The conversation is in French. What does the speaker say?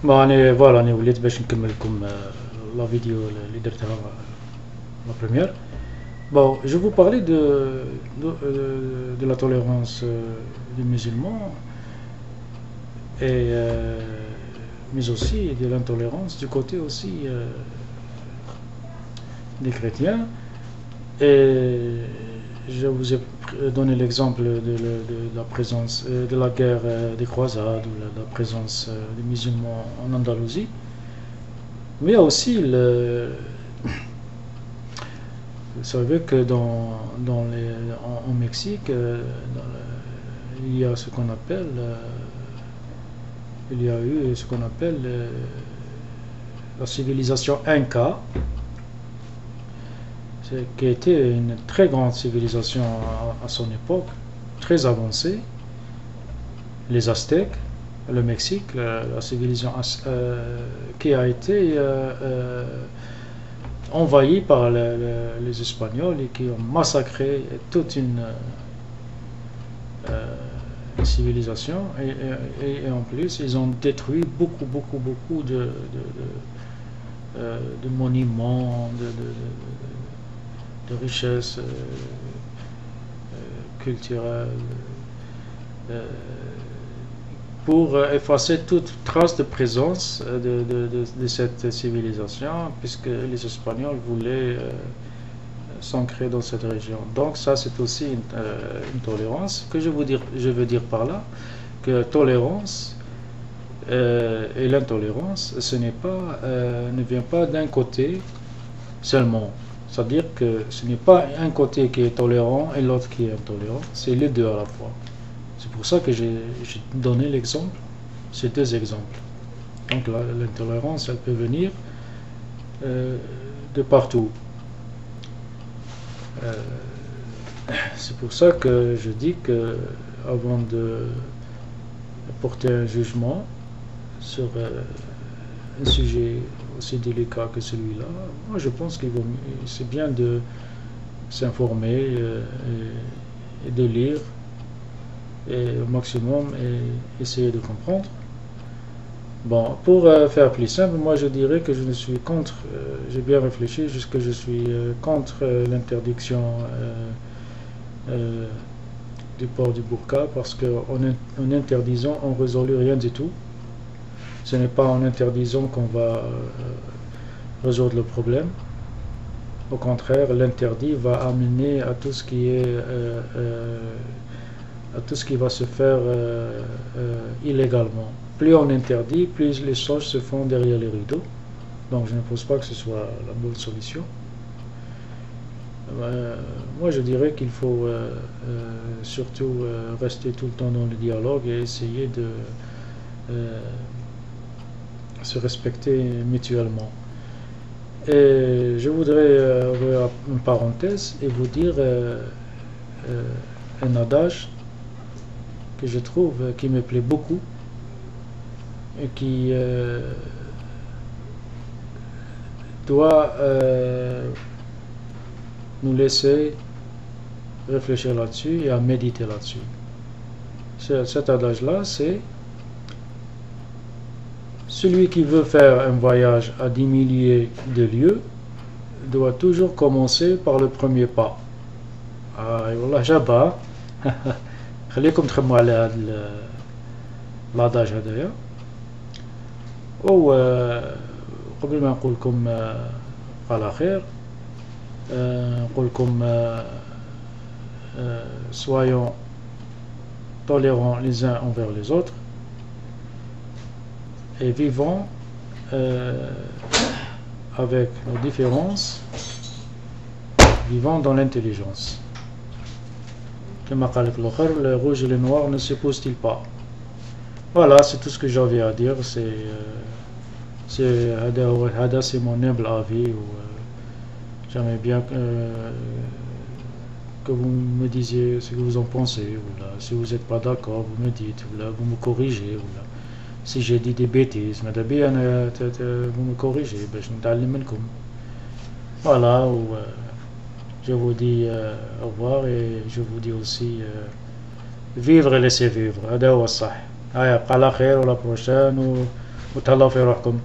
Bon, voilà, أنا وليت باش نكمل لكم la vidéo اللي درتها la première. Bon, je vous parlais de la tolérance des musulmans et mais aussi de l'intolérance du côté aussi des chrétiens. Et je vous ai donné l'exemple de la présence de la guerre des croisades ou la présence des musulmans en Andalousie. Mais il y a aussi vous savez que en Mexique, il y a ce qu'on appelle il y a eu ce qu'on appelle la civilisation Inca, qui était une très grande civilisation à son époque, très avancée. Les Aztèques, le Mexique, la civilisation qui a été envahie par les Espagnols et qui ont massacré toute une civilisation et en plus ils ont détruit beaucoup de monuments, de richesses culturelles pour effacer toute trace de présence de cette civilisation, puisque les Espagnols voulaient s'ancrer dans cette région. Donc ça, c'est aussi une tolérance. Que je veux dire par là que tolérance et l'intolérance, ne vient pas d'un côté seulement. C'est-à-dire que ce n'est pas un côté qui est tolérant et l'autre qui est intolérant, c'est les deux à la fois. C'est pour ça que j'ai donné l'exemple, ces deux exemples. Donc l'intolérance, elle peut venir de partout. C'est pour ça que je dis que avant de porter un jugement sur un sujet aussi délicat que celui-là, moi je pense que c'est bien de s'informer et de lire et au maximum et essayer de comprendre. Bon, pour faire plus simple, moi je dirais que je ne suis contre, j'ai bien réfléchi, jusque je suis contre l'interdiction du port du burqa, parce qu'en interdisant, on ne résout rien du tout. Ce n'est pas en interdisant qu'on va résoudre le problème. Au contraire, l'interdit va amener à tout ce qui est à tout ce qui va se faire illégalement. Plus on interdit, plus les choses se font derrière les rideaux. Donc je ne pense pas que ce soit la bonne solution. Moi je dirais qu'il faut surtout rester tout le temps dans le dialogue et essayer de se respecter mutuellement. Et je voudrais ouvrir une parenthèse et vous dire un adage que je trouve qui me plaît beaucoup et qui doit nous laisser réfléchir là-dessus et à méditer là-dessus. Cet adage-là, c'est: celui qui veut faire un voyage à 10 milliers de lieues doit toujours commencer par le premier pas. والله جابها. خليكم تخموا على هذا الاداج هذايا. قبل ما نقول لكم على خير نقول لكم soyons tolérants les uns envers les autres et vivons avec nos différences, vivons dans l'intelligence. Comme قال لك الآخر, le rouge et le noir ne s'épousent-ils pas? Voilà, c'est tout ce que j'avais à dire. C'est mon humble avis. J'aimerais bien que vous me disiez ce que vous en pensez. Si vous n'êtes pas d'accord, vous me dites, vous me corrigez. Si j'ai dit des bêtises, vous me corrigez. Voilà. Je vous dis au revoir et je vous dis aussi vivre et laisser vivre. هذا هو الصح. هيا بقى على خير ولا بروشان وتهلاو في روحكم.